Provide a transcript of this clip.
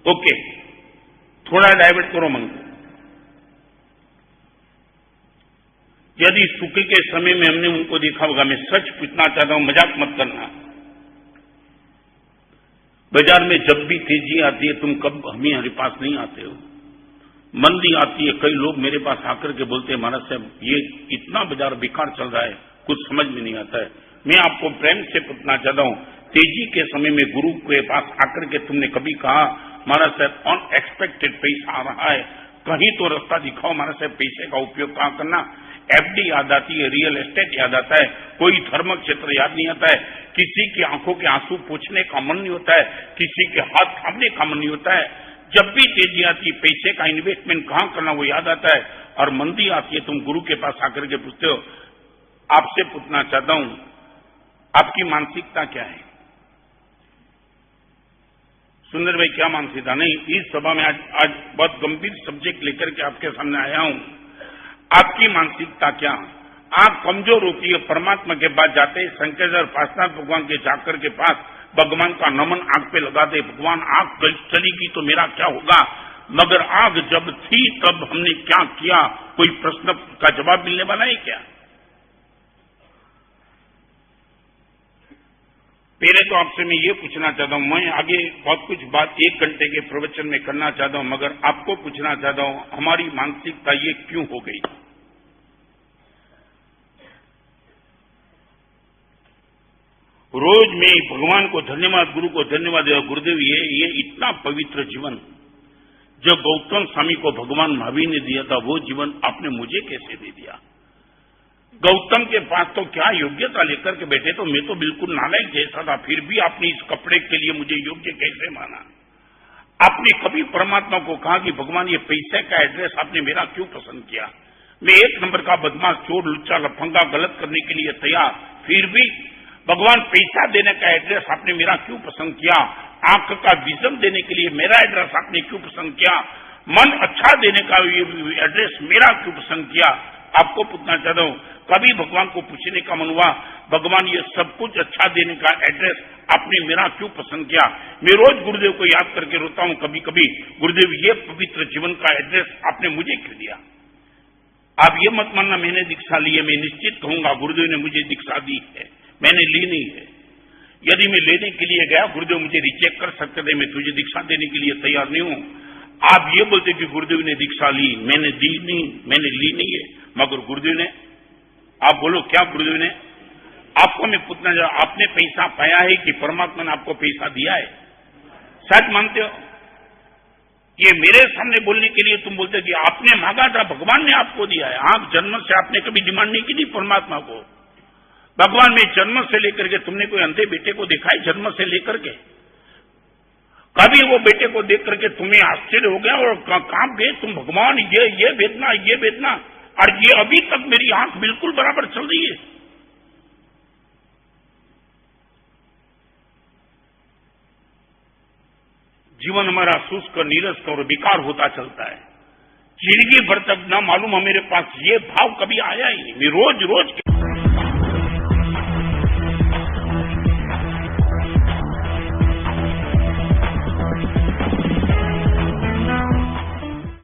Okay, थोड़ा divert करो मन को। यदि सुख के समय में हमने उनको देखा होगा, मैं सच पूछना चाहता हूं, मजाक मत करना। बाजार में जब भी तेजी आती है, तुम कब हमारे पास नहीं आते हो? मंदी आती है, कई लोग मेरे पास आकर के बोलते हैं, महाराज साहब ये इतना बाजार बेकार चल रहा है, कुछ समझ में नहीं आता है। मैं आपको प्रेम से पूछना चाहता हूं, तेजी के समय में गुरु के पास आकर के तुमने कभी कहा, महाराज साहब अनएक्सपेक्टेड पैसा आ रहा है, कहीं तो रास्ता दिखाओ महाराज साहब, पैसे का उपयोग कहां करना? एफडी याद आती है, रियल एस्टेट याद आता है, कोई धर्म क्षेत्र याद नहीं आता है, किसी की आंखों के आंसू पोंछने का मन नहीं होता है, किसी के हाथ थामने का मन नहीं होता है। जब भी तेजी आती है, पैसे का इन्वेस्टमेंट कहां करना वो याद आता है, और मंदी आती है, तुम गुरु के पास आकर के पूछते हो। आपसे पूछना चाहता हूं, आपकी मानसिकता क्या है? सुंदर भाई, क्या मानसिकता? नहीं, इस सभा में आज बहुत गंभीर सब्जेक्ट लेकर के आपके सामने आया हूं। आपकी मानसिकता क्या? आप कमजोर होती है, परमात्मा के पास जाते हैं, शंकराचार्य पार्श्वनाथ भगवान के जाकर के पास भगवान का नमन आंख पे लगा दे, भगवान आंख चलेगी तो मेरा क्या होगा? मगर आग जब थी तब हमने क्या किया? कोई प्रश्न का जवाब मिलने वाला है क्या? पहले तो आपसे मैं ये पूछना चाहता हूं, मैं आगे बहुत कुछ बात 1 घंटे के प्रवचन में करना चाहता हूं, मगर आपको पूछना चाहता हूं, हमारी मानसिकता ये क्यों हो गई? रोज मैं भगवान को धन्यवाद, गुरु को धन्यवाद देगा, गुरुदेव ये इतना पवित्र जीवन जो गौतम स्वामी को भगवान महावीर ने दिया था, वो जीवन आपने मुझे कैसे दे दिया? गौतम के पास तो क्या योग्यता लेकर के बैठे, तो मैं तो बिल्कुल नालायक जैसा था, फिर भी आपने इस कपड़े के लिए मुझे योग्य कैसे माना? आपने कभी परमात्मा को कहा कि भगवान ये पैसे का एड्रेस आपने मेरा क्यों पसंद किया? मैं 1 नंबर का बदमाश, चोर, लुच्चा, लफंगा, गलत करने के लिए तैयार, फिर भी भगवान पैसा देने का एड्रेस आपने मेरा क्यों पसंद किया? आंख का विजन देने के लिए मेरा एड्रेस आपने क्यों पसंद किया? मन अच्छा देने का एड्रेस मेरा क्यों पसंद किया? आपको पूछना चाहता हूं, कभी भगवान को पूछने का मन हुआ, भगवान ये सब कुछ अच्छा देने का एड्रेस आपने मेरा क्यों पसंद किया? मैं रोज गुरुदेव को याद करके रोता हूं, कभी कभी, गुरुदेव ये पवित्र जीवन का एड्रेस आपने मुझे क्यों दिया? आप ये मत मानना मैंने दीक्षा ली है, मैं निश्चित कहूंगा गुरुदेव ने मुझे दीक्षा दी है, मैंने ली नहीं है। यदि मैं लेने के लिए गया, गुरुदेव मुझे रिजेक्ट कर सकते थे, मैं तुझे दीक्षा देने के लिए तैयार नहीं हूं। आप ये बोलते कि गुरुदेव ने दीक्षा ली, मैंने दी नहीं, मैंने ली नहीं है, मगर गुरुदेव ने, आप बोलो क्या गुरुदेव ने? आपको मैं पूछना चाहता, आपने पैसा पाया है कि परमात्मा ने आपको पैसा दिया है? सच मानते हो? ये मेरे सामने बोलने के लिए तुम बोलते कि आपने मांगा था, भगवान ने आपको दिया है। आप जन्म से आपने कभी डिमांड नहीं की थी परमात्मा को। भगवान में जन्म से लेकर के, तुमने कोई अंधे बेटे को देखा है जन्म से लेकर के? कभी वो बेटे को देख करके तुम्हें आश्चर्य हो गया और कांप गए तुम, भगवान ये वेदना, ये वेदना, और ये अभी तक मेरी आंख बिल्कुल बराबर चल रही है। जीवन हमारा शुष्क, नीरस और बेकार होता चलता है। जिंदगी भर तक ना मालूम है मेरे पास ये भाव कभी आया ही नहीं। मैं रोज रोज